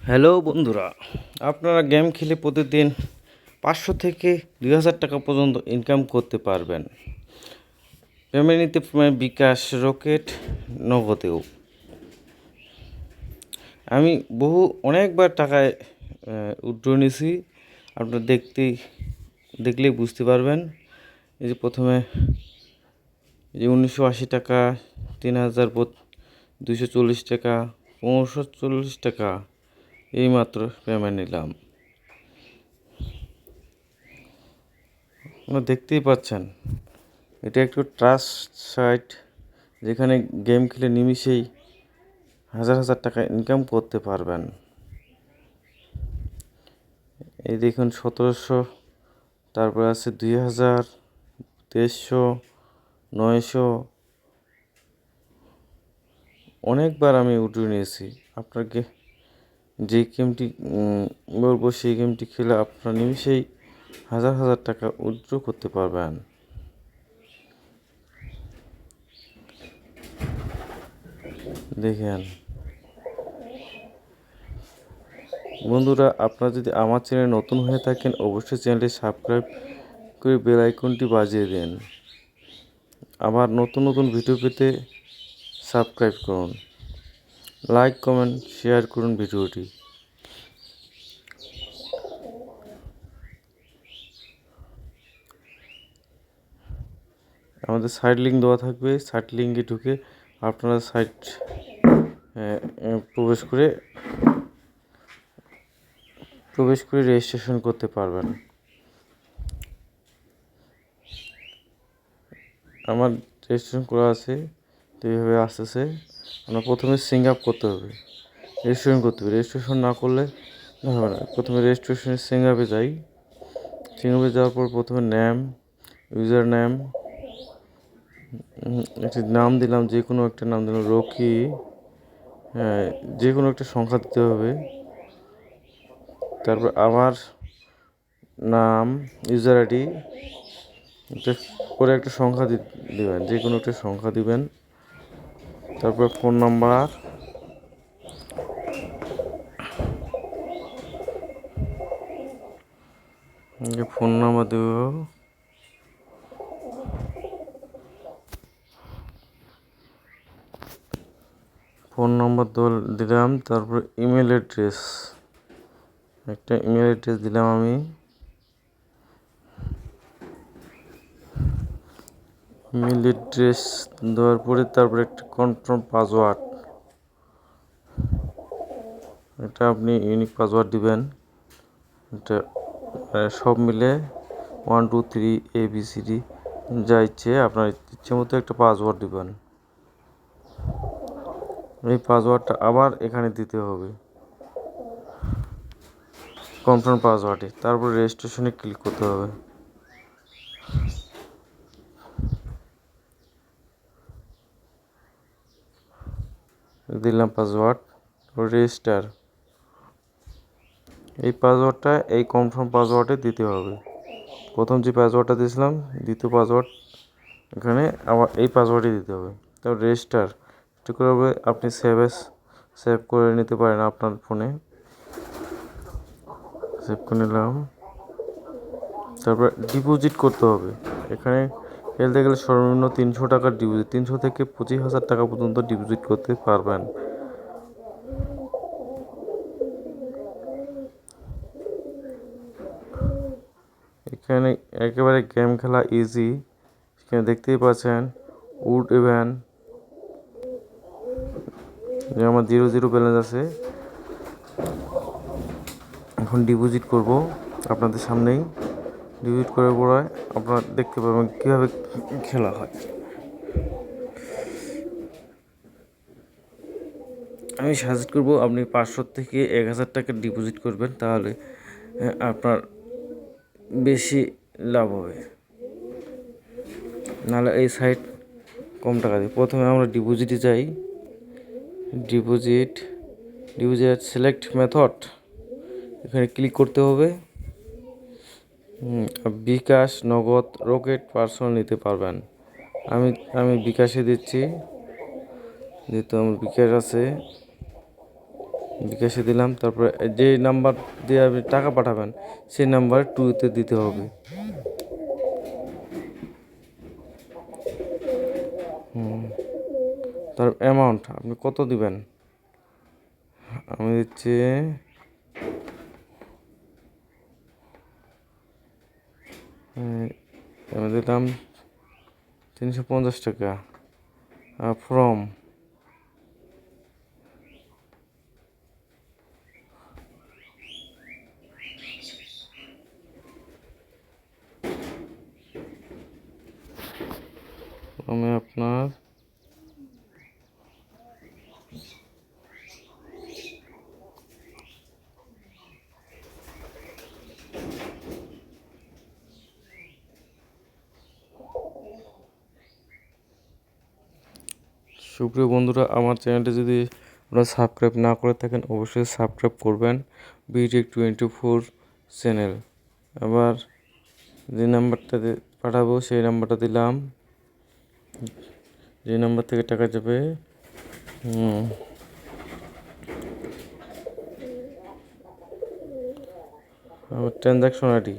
Hello বন্ধুরা, আপনারা game খেলে প্রতিদিন 500 থেকে 2000 টাকা পর্যন্ত ইনকাম করতে পারবেন। পেমেন্ট নিতে পারবেন বিকাশ, রকেট, নগদেও। আমি অনেকবার টাকায় উইথড্র নিয়েছি। আপনারা দেখলেই বুঝতে পারবেন। এই যে প্রথমে যে 1980 টাকা, 3240 টাকা, 1540 টাকা এইমাত্র পেমেন্ট নিলাম। আপনারা দেখতেই পাচ্ছেন, এটা একটু ট্রাস্ট সাইট, যেখানে গেম খেলে নিমিষেই হাজার হাজার টাকা ইনকাম করতে পারবেন। এই দেখুন 1700, তারপরে আছে 2000, 2300, 900। অনেকবার আমি উঠিয়ে নিয়েছি। আপনাকে যে গেমটি বলবো, সেই গেমটি খেলে আপনার নিমিষেই হাজার হাজার টাকা উইথড্র করতে পারবেন। দেখেন বন্ধুরা, আপনারা যদি আমার চ্যানেলে নতুন হয়ে থাকেন, অবশ্যই চ্যানেলটি সাবস্ক্রাইব করে বেল আইকনটি বাজিয়ে দেন। আবার নতুন নতুন ভিডিও পেতে সাবস্ক্রাইব করুন, লাইক, কমেন্ট, শেয়ার করুন ভিডিওটি। আমাদের সাইট লিঙ্ক দেওয়া থাকবে, সাইট লিঙ্কে ঢুকে আপনারা সাইট প্রবেশ করে রেজিস্ট্রেশন করতে পারবেন। আমার রেজিস্ট্রেশন করা আছে, তো এইভাবে আসতেছে। আমরা প্রথমে সিং আপ করতে হবে, রেজিস্ট্রেশন করতে হবে। রেজিস্ট্রেশন না করলে হবে না। প্রথমে রেজিস্ট্রেশনে সিং আপে যাই। সিং আপে যাওয়ার পর প্রথমে নেম, ইউজার নেম, একটি নাম দিলাম, যে কোনো একটা নাম দিলাম, রকি। হ্যাঁ, যে কোনো একটা সংখ্যা দিতে হবে। তারপর আবার নাম, ইউজার আইডি করে একটা সংখ্যা দিবেন, যে কোনো একটা সংখ্যা দিবেন। তারপর ফোন নাম্বার, দেব। ফোন নাম্বার দিলাম। তারপর ইমেল অ্যাড্রেস, একটা ইমেল অ্যাড্রেস দিলাম আমি। ইমেল অ্যাড্রেস দেওয়ার পরে তারপর একটা কনফার্ম পাসওয়ার্ড, এটা আপনি ইউনিক পাসওয়ার্ড দিবেন। এটা সব মিলে 1 2 3 ABCD যা ইচ্ছে আপনার ইচ্ছে মতো একটা পাসওয়ার্ড দিবেন। এই পাসওয়ার্ডটা আবার এখানে দিতে হবে, কনফার্ম পাসওয়ার্ডে। তারপর রেজিস্ট্রেশনে ক্লিক করতে হবে। দিলাম পাসওয়ার্ড, রেজিস্টার। এই পাসওয়ার্ডটা এই কনফার্ম পাসওয়ার্ডে দিতে হবে। প্রথম যে পাসওয়ার্ডটা দিয়েছিলাম, দ্বিতীয় পাসওয়ার্ড এখানে আবার এই পাসওয়ার্ডই দিতে হবে। তারপর রেজিস্টার একটু করে আপনি সেভ করে নিতে পারেন আপনার ফোনে। সেভ করে নিলাম। তারপর ডিপোজিট করতে হবে। এখানে খেলতে গেলে সর্বনিম্ন 300 টাকার ডিপোজিট, 300 থেকে 25,000 টাকা পর্যন্ত ডিপোজিট করতে পারবেন। এখানে একেবারে গেম খেলা ইজি। এখানে দেখতেই পাচ্ছেন উড ইভেন, যে আমার 0 ব্যালেন্স আছে। এখন ডিপোজিট করব আপনাদের সামনেই। ডিপোজিট করার পরে আপনারা দেখতে পাবেন কীভাবে খেলা হয়। আমি সাজেস্ট করব আপনি 500 থেকে 1000 টাকা ডিপোজিট করবেন, তাহলে আপনার বেশি লাভ হবে। নাহলে এই সাইট কম টাকা দিয়ে। প্রথমে আমরা ডিপোজিটে যাই। ডিপোজিট সিলেক্ট মেথড, এখানে ক্লিক করতে হবে। বিকাশ, নগদ, রকেট, পার্সোনাল নিতে পারবেন। আমি বিকাশে দিচ্ছি, যেহেতু আমার বিকাশ আছে। বিকাশে দিলাম। তারপরে যে নাম্বার দিয়ে আপনি টাকা পাঠাবেন সেই নাম্বার 2-তে দিতে হবে। তার অ্যামাউন্ট আপনি কত দিবেন, আমি দিচ্ছি আমি দিলাম 350 টাকা ফ্রম আমি আপনার সুপ্রিয় বন্ধুরা, আমার চ্যানেলটি যদি আপনারা সাবস্ক্রাইব না করে থাকেন অবশ্যই সাবস্ক্রাইব করবেন, বিটেক 24 চ্যানেল। আবার যে নাম্বারটা পাঠাবো সেই নাম্বারটা দিলাম, যে নাম্বার থেকে টাকা যাবে আমার ট্রানজ্যাকশন আইডি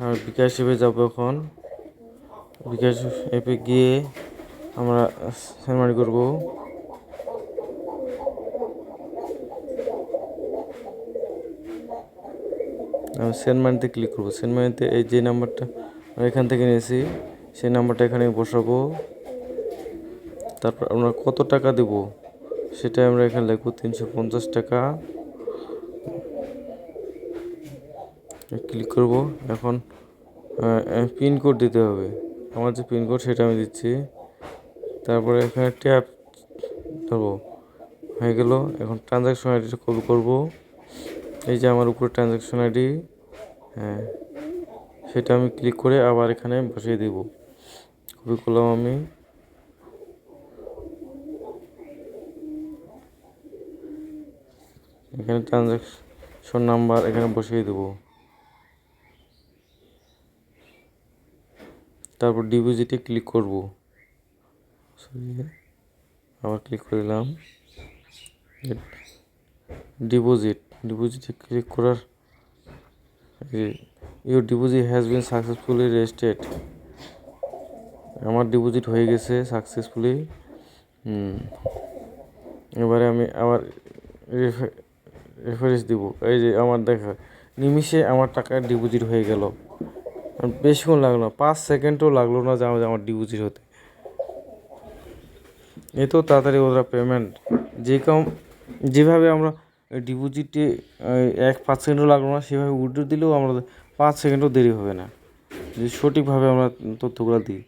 আর বিকাশ অ্যাপে যাবো। এখন বিকাশ অ্যাপে গিয়ে আমরা সেন্ড মানি করবো। আমি সেন্ড মানিতে ক্লিক করবো। সেন্ড মানিতে এই যে নাম্বারটা এখান থেকে নিয়েছি সেই নাম্বারটা এখানে বসাবো। তারপর আমরা কত টাকা দেব সেটা আমরা এখানে লিখবো 350 টাকা। ক্লিক করব। এখন পিনকোড দিতে হবে। আমার যে পিনকোড সেটা আমি দিচ্ছি। তারপরে এখানে ট্যাপ ধরবো, হয়ে গেল। এখন ট্রানজ্যাকশন আইডিটা কপি করবো। এই যে আমার উপরে ট্রানজ্যাকশন আইডি, হ্যাঁ সেটা আমি ক্লিক করে আবার এখানে বসিয়ে দেব। কপি করলাম আমি। এখানে ট্রানজ্যাকশন নাম্বার এখানে বসিয়ে দেব। তারপর ডিপোজিটে ক্লিক করব। আবার ক্লিক করলাম ডিপোজিটে ক্লিক করার your deposit has been successfully registered. আমার ডিপোজিট হয়ে গেছে সাকসেসফুলি। এবারে আমি আবার রেফারেন্স দিব। এই যে আমার দেখা নিমিষে আমার টাকা ডিপোজিট হয়ে গেল। বেশিক্ষণ লাগলো না, 5 সেকেন্ডও লাগলো না যে আমার ডিপোজিট হতে। এত তাড়াতাড়ি ওরা পেমেন্ট যেভাবে আমরা ডিপোজিটে 1-5 সেকেন্ডও লাগলো না, সেভাবে উইথড্র দিলেও আমাদের 5 সেকেন্ডও দেরি হবে না যদি সঠিকভাবে আমরা তথ্যগুলো দিই।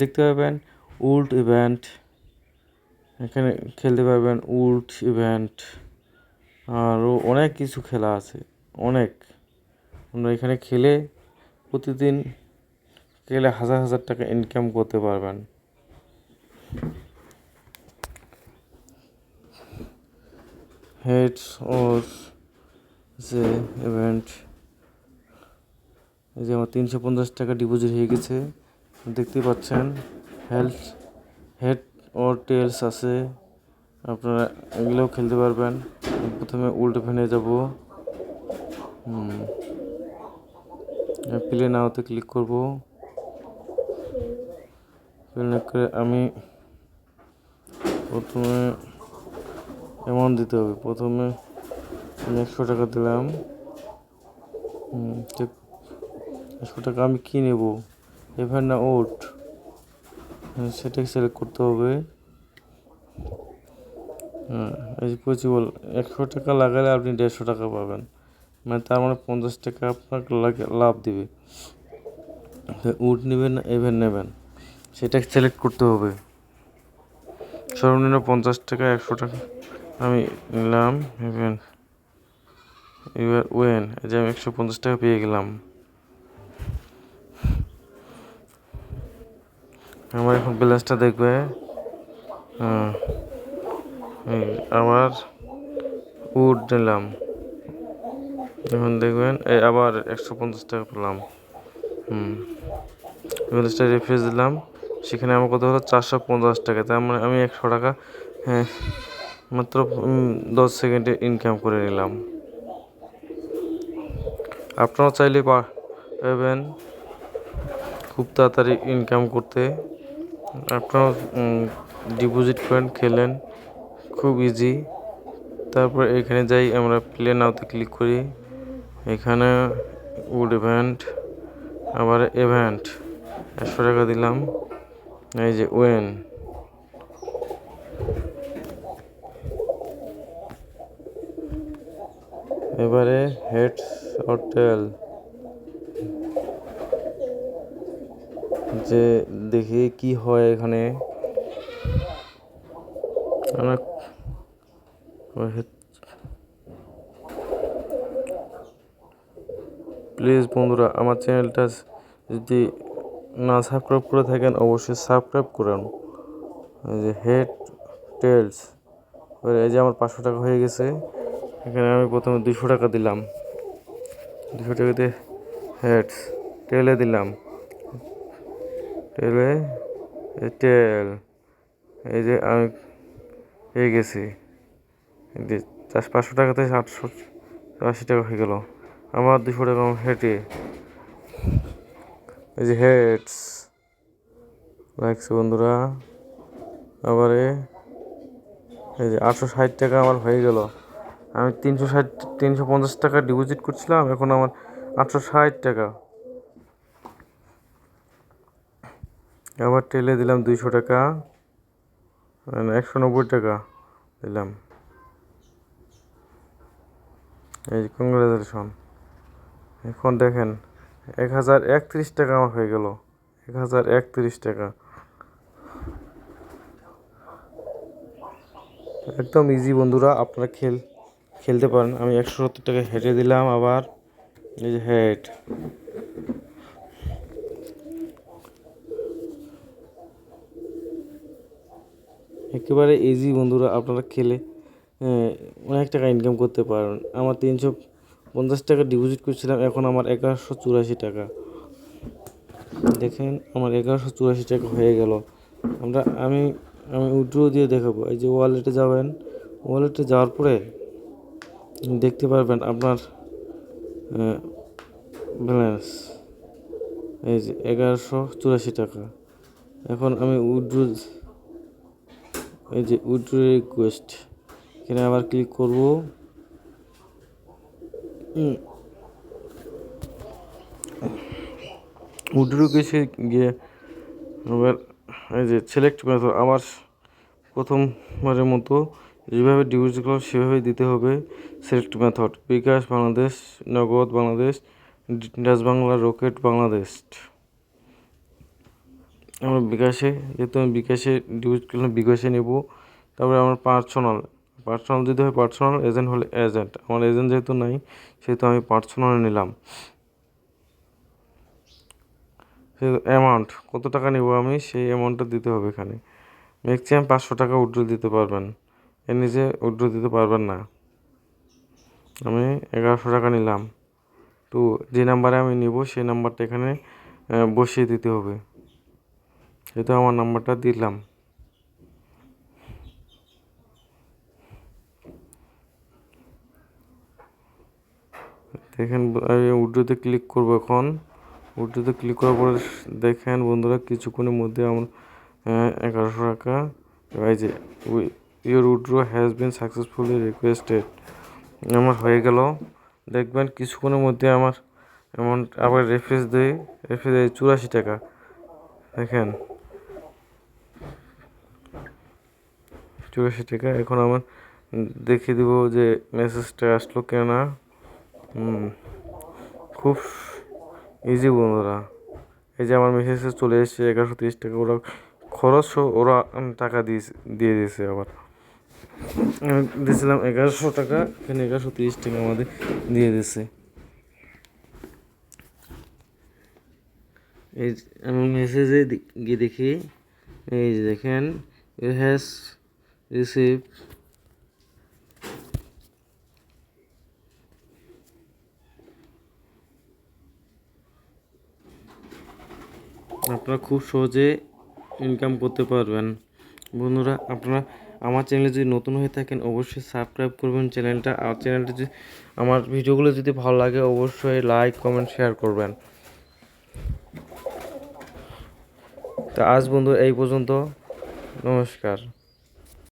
দেখতে পাবেন উল্ট ইভেন্ট, এখানে খেলতে পারবেন উল্ট ইভেন্ট, আরও অনেক কিছু খেলা আছে অনেক। আমরা এখানে খেলে প্রতিদিন খেলে হাজার হাজার টাকা ইনকাম করতে পারবেন। হেডস ওর যে ইভেন্ট, এই যে আমার 350 টাকা ডিপোজিট হয়ে গেছে দেখতে পাচ্ছেন। হেড ওর টেলস আছে, আপনারা এগুলোও খেলতে পারবেন। প্রথমে উল্টো ফেনে যাব, প্লে নাওতে ক্লিক করব। প্লে করে আমি প্রথমে অ্যামাউন্ট দিতে হবে। প্রথমে আমি 100 টাকা দিলাম। 100 টাকা আমি কী নেব, এভার না ওট, সেটাকে সিলেক্ট করতে হবে। এই পসিবল 100 টাকা লাগালে আপনি 150 টাকা পাবেন, মানে তার মানে 50 টাকা আপনাকে লাভ দিবে। উড নেবেন না এভেন নেবেন সেটাকে সিলেক্ট করতে হবে। সর্বনিম্ন 50 টাকা 100 টাকা আমি নিলাম এভেন। এবার ওয়েন, যে আমি 150 টাকা পেয়ে গেলাম। আমার এখন ব্যালেন্সটা দেখবে। আবার উড নিলাম, এখন দেখবেন এই আবার 150 টাকা পেলাম। ব্যালেন্সটা রিফ্রেশ দিলাম, সেখানে আমার কত হলো 450 টাকা। তার মানে আমি 100 টাকা মাত্র 10 সেকেন্ডে ইনকাম করে নিলাম। আপনারাও চাইলে পাবেন খুব তাড়াতাড়ি ইনকাম করতে। আপনারাও ডিপোজিট করেন, খেলেন, খুব ইজি। তারপর এখানে যাই, আমরা প্লে নাওতে ক্লিক করি। এখানে উড ইভেন্ট, আবার ইভেন্ট 100 টাকা দিলাম। এই যে ওয়েন, এবারে হেডস অর টেল, যে দেখি কি হয় এখানে। অনেক প্লিজ বন্ধুরা, আমার চ্যানেলটা যদি না সাবস্ক্রাইব করে থাকেন অবশ্যই সাবস্ক্রাইব করুন। এই যে হেড টেলস, এই যে আমার 500 টাকা হয়ে গেছে। এখানে আমি প্রথমে 200 টাকা দিলাম, 200 টাকাতে হেডস, টেলে দিলাম, টেলে টেল। এই যে আমি পেয়ে গেছি, 500 টাকাতে 880 টাকা হয়ে গেল। আবার 200 টাকা হেঁটে, এই যে হেডস লাগছে বন্ধুরা। আবারে এই যে 860 টাকা আমার হয়ে গেল। আমি 350 টাকা ডিপোজিট করছিলাম, এখন আমার 860 টাকা। আবার টেলে দিলাম 200 টাকা, 190 টাকা দিলাম। এই যে কংগ্রাচুলেশন। এখন দেখেন 1031 টাকা আমার হয়ে গেল, 1031 টাকা। একদম ইজি বন্ধুরা, আপনারা খেলতে পারেন। আমি 170 টাকা হেঁটে দিলাম। আবার এই যে হেড, একেবারে ইজি বন্ধুরা, আপনারা খেলে অনেক টাকা ইনকাম করতে পারেন। আমার 350 টাকা ডিপোজিট করছিলাম, এখন আমার 1184 টাকা। দেখেন আমার 1184 টাকা হয়ে গেল। আমি উইথড্র দিয়ে দেখাবো। এই যে ওয়ালেটে যাবেন, ওয়ালেটে যাওয়ার পরে দেখতে পারবেন আপনার ব্যালেন্স, এই যে 1184 টাকা। এখন আমি উইথড্র, এই যে উইথড্র রিকোয়েস্ট, এখানে আবার ক্লিক করব। উইথড্র রিকোয়েস্টে গিয়ে আবার এই যে সিলেক্ট মেথড, আমার প্রথমবারের মতো যেভাবে ডিপোজিট করলাম সেভাবেই দিতে হবে। সিলেক্ট মেথড বিকাশ বাংলাদেশ, নগদ বাংলাদেশ, ডাচ বাংলা, রকেট বাংলাদেশ। আমার বিকাশে, যেহেতু আমি বিকাশে ডিপোজিট করলাম, বিকাশে নেব। তারপরে আমার পার্সোনাল যদি হয় পার্সোনাল, এজেন্ট হলে এজেন্ট। আমার এজেন্ট যেহেতু নাই সেহেতু আমি পার্সোনাল নিলাম। অ্যামাউন্ট কত টাকা নেব আমি, সেই অ্যামাউন্টটা দিতে হবে এখানে। ম্যাক্সিমাম 500 টাকা উইথড্র দিতে পারবেন, এর নিচে উইথড্র দিতে পারবেন না। আমি 1100 টাকা নিলাম। তো যে নাম্বারে আমি নিব সেই নাম্বারটা এখানে বসিয়ে দিতে হবে। যেহেতু আমার নাম্বারটা দিলাম, দেখেন আমি উইথড্রতে ক্লিক করব। এখন উইথড্রতে ক্লিক করার পরে দেখেন বন্ধুরা, কিছুক্ষণের মধ্যে আমার 1100 টাকা, এই যে your withdraw has been successfully requested আমার হয়ে গেল। দেখবেন কিছুক্ষণের মধ্যে আমার অ্যামাউন্ট আবার রেফ্রেশ দেয় 84 টাকা। দেখেন 84 টাকা। এখন আমার দেখিয়ে দেবো যে মেসেজটা আসলো কেনা। খুব ইজি বন্ধুরা, এই যে আমার মেসেজে চলে এসেছে 1130 টাকা। ওরা খরচ ওরা টাকা দিয়ে দিয়েছে। আবার দিয়েছিলাম 1100 টাকা, এখানে 1130 টাকা আমাদের দিয়ে দিয়েছে। এই আমি মেসেজে গিয়ে দেখি, এই যে দেখেন ইউ হ্যাজ রিসিভ, আপনারা খুব সহজে ইনকাম করতে পারবেন বন্ধুরা। আপনারা আমার চ্যানেলে যদি নতুন হয়ে থাকেন অবশ্যই সাবস্ক্রাইব করবেন চ্যানেলটা। আর চ্যানেলটি যদি আমার ভিডিওগুলো যদি ভালো লাগে অবশ্যই লাইক কমেন্ট শেয়ার করবেন। তো আজ বন্ধু এই পর্যন্ত, নমস্কার।